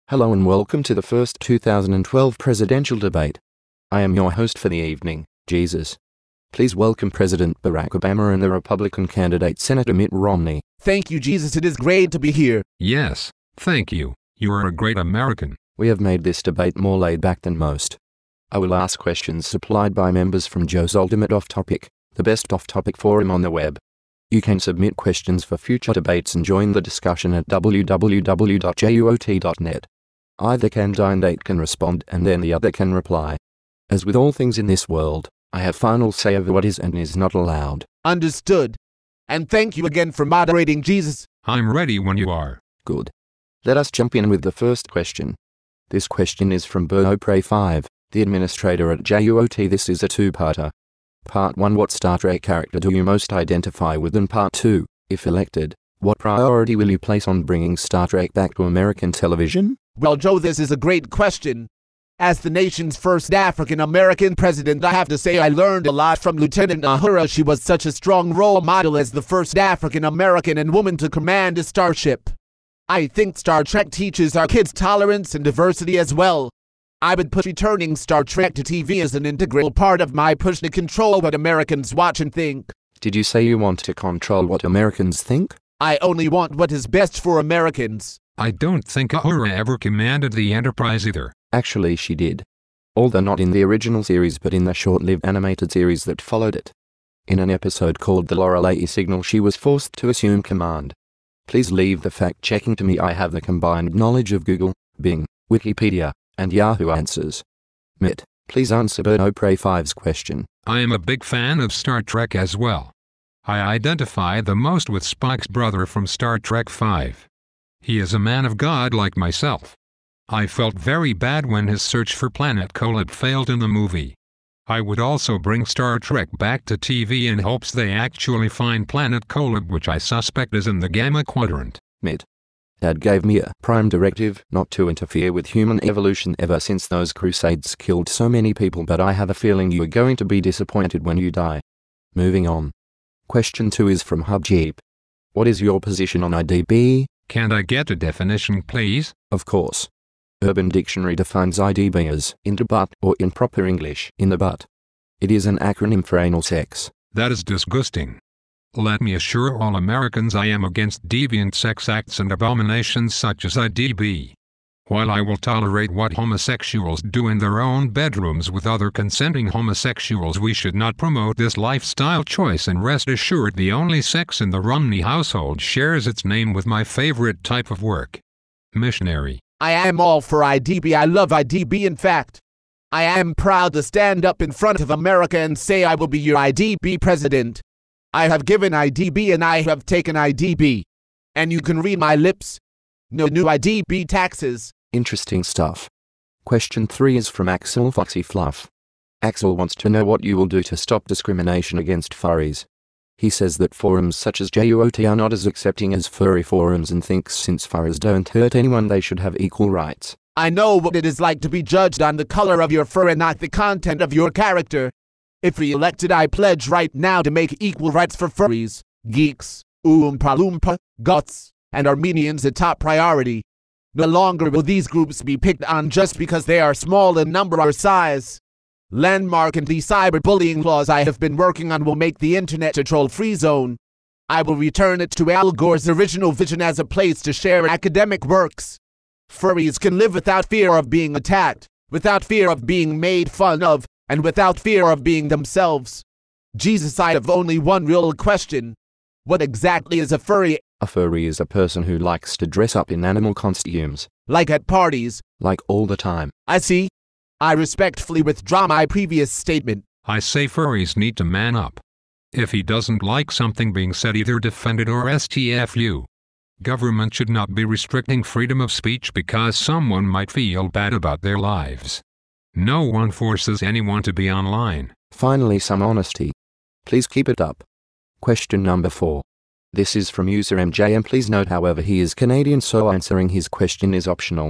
Hello and welcome to the first 2012 Presidential Debate. I am your host for the evening, Jesus. Please welcome President Barack Obama and the Republican candidate Senator Mitt Romney. Thank you, Jesus. It is great to be here. Yes, thank you. You are a great American. We have made this debate more laid back than most. I will ask questions supplied by members from Joe's Ultimate Off Topic, the best off-topic forum on the web. You can submit questions for future debates and join the discussion at www.juot.net. Either candidate can respond and then the other can reply. As with all things in this world, I have final say over what is and is not allowed. Understood. And thank you again for moderating, Jesus. I'm ready when you are. Good. Let us jump in with the first question. This question is from Prey5, the administrator at JUOT. This is a two-parter. Part 1, what Star Trek character do you most identify with? And Part 2, if elected, what priority will you place on bringing Star Trek back to American television? Well, Joe, this is a great question. As the nation's first African-American president, I have to say I learned a lot from Lieutenant Uhura. She was such a strong role model as the first African-American and woman to command a starship. I think Star Trek teaches our kids tolerance and diversity as well. I would put returning Star Trek to TV as an integral part of my push to control what Americans watch and think. Did you say you want to control what Americans think? I only want what is best for Americans. I don't think Uhura ever commanded the Enterprise either. Actually, she did. Although not in the original series but in the short-lived animated series that followed it. In an episode called The Lorelei Signal, she was forced to assume command. Please leave the fact-checking to me. I have the combined knowledge of Google, Bing, Wikipedia, and Yahoo Answers. Mitt, please answer Prey5's question. I am a big fan of Star Trek as well. I identify the most with Spock's brother from Star Trek V. He is a man of God like myself. I felt very bad when his search for Planet Kolob failed in the movie. I would also bring Star Trek back to TV in hopes they actually find Planet Kolob, which I suspect is in the Gamma Quadrant. Mitt, Dad gave me a prime directive not to interfere with human evolution ever since those crusades killed so many people, but I have a feeling you are going to be disappointed when you die. Moving on. Question 2 is from HubJeep. What is your position on IDB? Can I get a definition, please? Of course. Urban Dictionary defines IDB as in the butt, or in proper English, in the butt. It is an acronym for anal sex. That is disgusting. Let me assure all Americans I am against deviant sex acts and abominations such as IDB. While I will tolerate what homosexuals do in their own bedrooms with other consenting homosexuals, we should not promote this lifestyle choice, and rest assured the only sex in the Romney household shares its name with my favorite type of work. Missionary. I am all for IDB. I love IDB. In fact, I am proud to stand up in front of America and say I will be your IDB president. I have given IDB and I have taken IDB. And you can read my lips. No new IDB taxes. Interesting stuff. Question 3 is from Axel Foxy Fluff. Axel wants to know what you will do to stop discrimination against furries. He says that forums such as JUOT are not as accepting as furry forums and thinks since furries don't hurt anyone they should have equal rights. I know what it is like to be judged on the color of your fur and not the content of your character. If re-elected, I pledge right now to make equal rights for furries, geeks, Oompa Loompa, Goths, and Armenians a top priority. No longer will these groups be picked on just because they are small in number or size. Landmark and the cyberbullying laws I have been working on will make the internet a troll-free zone. I will return it to Al Gore's original vision as a place to share academic works. Furries can live without fear of being attacked, without fear of being made fun of, and without fear of being themselves. Jesus, I have only one real question. What exactly is a furry? A furry is a person who likes to dress up in animal costumes. Like at parties? Like all the time. I see. I respectfully withdraw my previous statement. I say furries need to man up. If he doesn't like something being said, either defend it or STFU. Government should not be restricting freedom of speech because someone might feel bad about their lives. No one forces anyone to be online. Finally, some honesty. Please keep it up. Question number 4. This is from user MJM. Please note, however, he is Canadian, so answering his question is optional.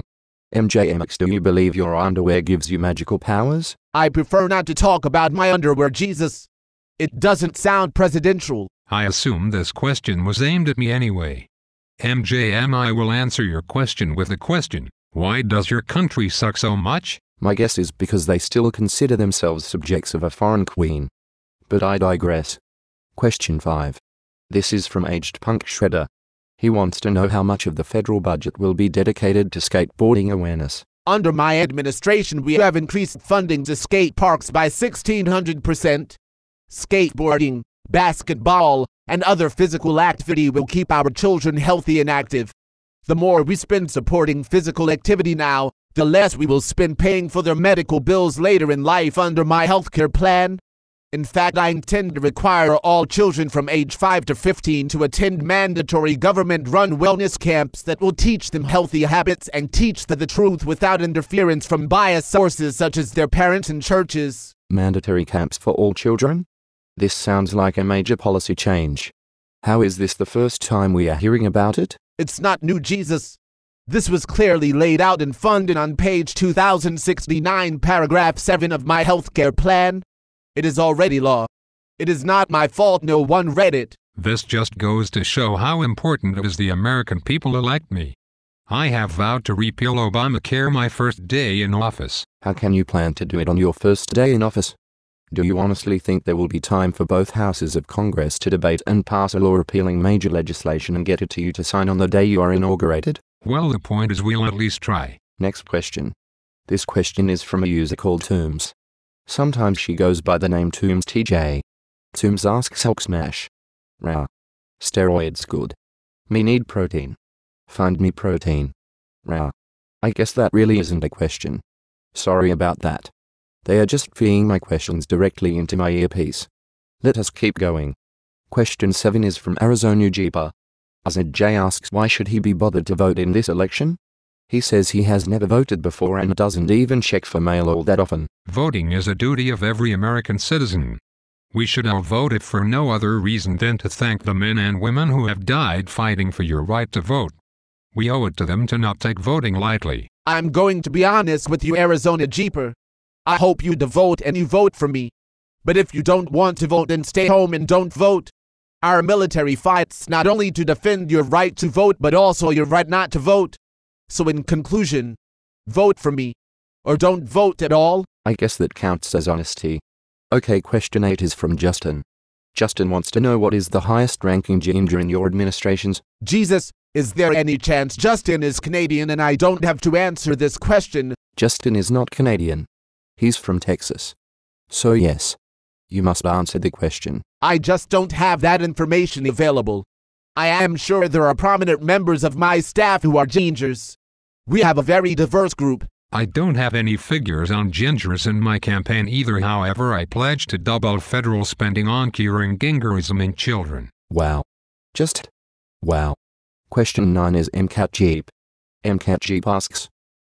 MJMX, do you believe your underwear gives you magical powers? I prefer not to talk about my underwear, Jesus. It doesn't sound presidential. I assume this question was aimed at me anyway. MJM, I will answer your question with a question. Why does your country suck so much? My guess is because they still consider themselves subjects of a foreign queen. But I digress. Question 5. This is from Aged Punk Shredder. He wants to know how much of the federal budget will be dedicated to skateboarding awareness. Under my administration, we have increased funding to skate parks by 1,600%. Skateboarding, basketball, and other physical activity will keep our children healthy and active. The more we spend supporting physical activity now, the less we will spend paying for their medical bills later in life under my healthcare plan. In fact, I intend to require all children from age 5 to 15 to attend mandatory government-run wellness camps that will teach them healthy habits and teach them the truth without interference from biased sources such as their parents and churches. Mandatory camps for all children? This sounds like a major policy change. How is this the first time we are hearing about it? It's not new, Jesus. This was clearly laid out and funded on page 2069, paragraph 7 of my healthcare plan. It is already law. It is not my fault no one read it. This just goes to show how important it is the American people elect me. I have vowed to repeal Obamacare my first day in office. How can you plan to do it on your first day in office? Do you honestly think there will be time for both houses of Congress to debate and pass a law repealing major legislation and get it to you to sign on the day you are inaugurated? Well, the point is we'll at least try. Next question. This question is from a user called Toombs. Sometimes she goes by the name Toombs TJ. Toombs asks Hulk Smash. Rah. Steroids good. Me need protein. Find me protein. Rah. I guess that really isn't a question. Sorry about that. They are just feeding my questions directly into my earpiece. Let us keep going. Question 7 is from Arizona Jeeper. AzJ asks why should he be bothered to vote in this election? He says he has never voted before and doesn't even check for mail all that often. Voting is a duty of every American citizen. We should all vote if for no other reason than to thank the men and women who have died fighting for your right to vote. We owe it to them to not take voting lightly. I'm going to be honest with you, Arizona Jeeper. I hope you vote and you vote for me. But if you don't want to vote, then stay home and don't vote. Our military fights not only to defend your right to vote but also your right not to vote. So in conclusion, vote for me. Or don't vote at all. I guess that counts as honesty. Okay, question 8 is from Justin. Justin wants to know what is the highest ranking ginger in your administrations? Jesus, is there any chance Justin is Canadian and I don't have to answer this question? Justin is not Canadian. He's from Texas. So yes, you must answer the question. I just don't have that information available. I am sure there are prominent members of my staff who are gingers. We have a very diverse group. I don't have any figures on gingers in my campaign either. However, I pledge to double federal spending on curing gingerism in children. Wow. Just wow. Question 9 is MCAT Jeep. MCAT Jeep asks,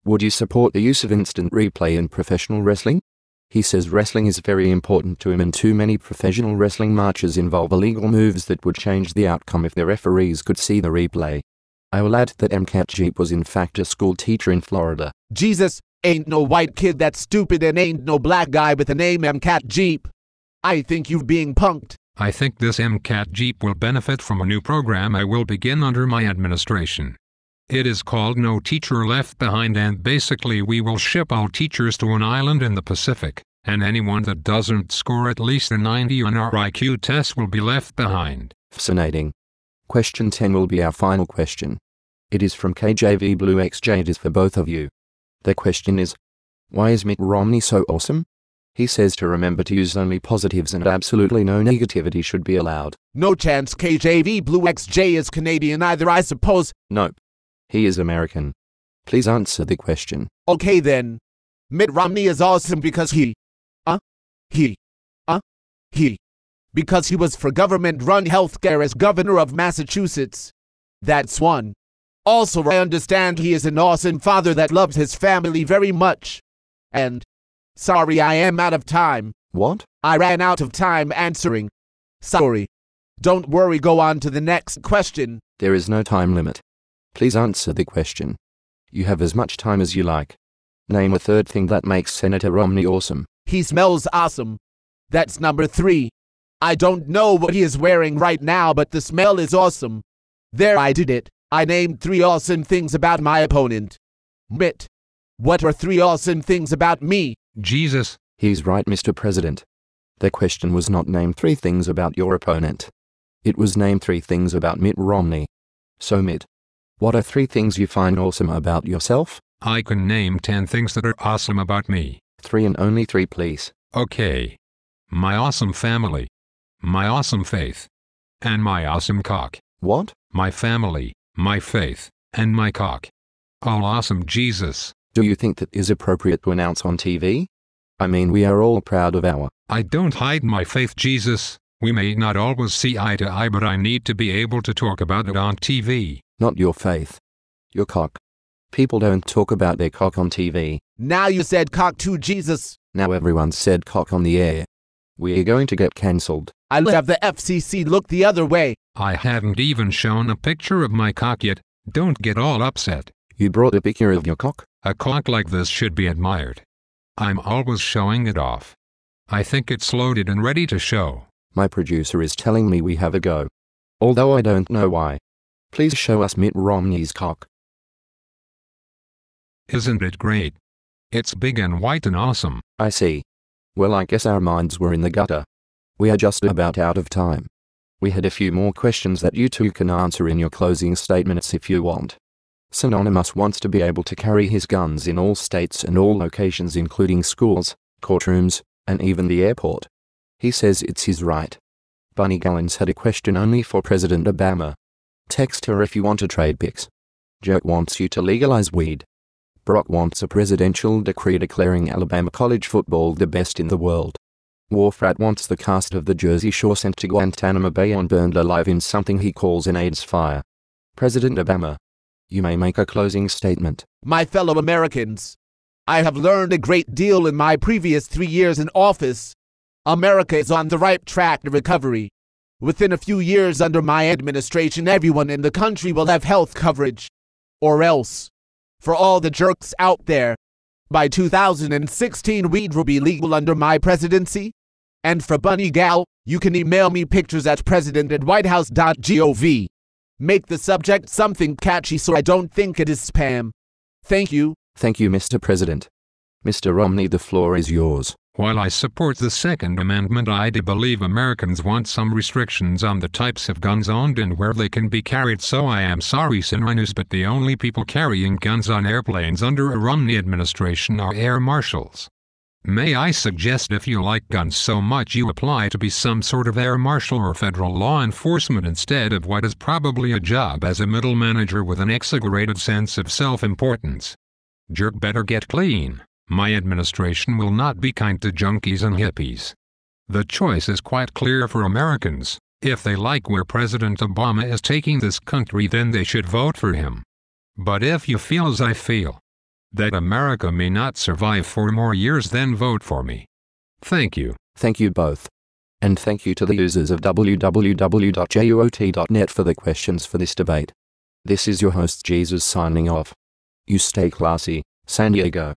would you support the use of instant replay in professional wrestling? He says wrestling is very important to him and too many professional wrestling matches involve illegal moves that would change the outcome if the referees could see the replay. I will add that MCAT Jeep was in fact a school teacher in Florida. Jesus, ain't no white kid that stupid and ain't no black guy with the name MCAT Jeep. I think you're being punked. I think this MCAT Jeep will benefit from a new program I will begin under my administration. It is called No Teacher Left Behind, and basically we will ship all teachers to an island in the Pacific, and anyone that doesn't score at least a 90 on our IQ test will be left behind. Fascinating. Question 10 will be our final question. It is from KJV Blue XJ. It is for both of you. The question is, why is Mitt Romney so awesome? He says to remember to use only positives and absolutely no negativity should be allowed. No chance KJV Blue XJ is Canadian either, I suppose. Nope. He is American. Please answer the question. Okay then. Mitt Romney is awesome because because he was for government-run healthcare as governor of Massachusetts. That's one. Also, I understand he is an awesome father that loves his family very much. And, sorry, I am out of time. What? I ran out of time answering. Sorry. Don't worry, go on to the next question. There is no time limit. Please answer the question. You have as much time as you like. Name a third thing that makes Senator Romney awesome. He smells awesome. That's number 3. I don't know what he is wearing right now, but the smell is awesome. There, I did it. I named 3 awesome things about my opponent. Mitt, what are 3 awesome things about me? Jesus. He's right, Mr. President. The question was not name 3 things about your opponent. It was name 3 things about Mitt Romney. So Mitt, what are 3 things you find awesome about yourself? I can name 10 things that are awesome about me. 3 and only 3, please. Okay. My awesome family. My awesome faith. And my awesome cock. What? My family, my faith, and my cock. All awesome, Jesus. Do you think that is appropriate to announce on TV? I mean, we are all proud of our... I don't hide my faith, Jesus. We may not always see eye to eye, but I need to be able to talk about it on TV. Not your faith. Your cock. People don't talk about their cock on TV. Now you said cock too, Jesus. Now everyone said cock on the air. We're going to get cancelled. I'll have the FCC look the other way. I haven't even shown a picture of my cock yet. Don't get all upset. You brought a picture of your cock? A cock like this should be admired. I'm always showing it off. I think it's loaded and ready to show. My producer is telling me we have a go. Although I don't know why. Please show us Mitt Romney's cock. Isn't it great? It's big and white and awesome. I see. Well, I guess our minds were in the gutter. We are just about out of time. We had a few more questions that you two can answer in your closing statements if you want. Synonymous wants to be able to carry his guns in all states and all locations, including schools, courtrooms, and even the airport. He says it's his right. Bunny Gallons had a question only for President Obama. Text her if you want to trade pics. Joe wants you to legalize weed. Brock wants a presidential decree declaring Alabama college football the best in the world. Warfrat wants the cast of the Jersey Shore sent to Guantanamo Bay and burned alive in something he calls an AIDS fire. President Obama, you may make a closing statement. My fellow Americans, I have learned a great deal in my previous 3 years in office. America is on the right track to recovery. Within a few years under my administration, everyone in the country will have health coverage. Or else, for all the jerks out there, by 2016 weed will be legal under my presidency. And for Bunny Gal, you can email me pictures at president@whitehouse.gov. Make the subject something catchy so I don't think it is spam. Thank you. Thank you, Mr. President. Mr. Romney, the floor is yours. While I support the Second Amendment, I do believe Americans want some restrictions on the types of guns owned and where they can be carried. So I am sorry, Synonymous, but the only people carrying guns on airplanes under a Romney administration are air marshals. May I suggest, if you like guns so much, you apply to be some sort of air marshal or federal law enforcement instead of what is probably a job as a middle manager with an exaggerated sense of self-importance. Jerk better get clean. My administration will not be kind to junkies and hippies. The choice is quite clear for Americans. If they like where President Obama is taking this country, then they should vote for him. But if you feel as I feel, that America may not survive 4 more years, then vote for me. Thank you. Thank you both. And thank you to the users of www.juot.net for the questions for this debate. This is your host Jesus signing off. You stay classy, San Diego.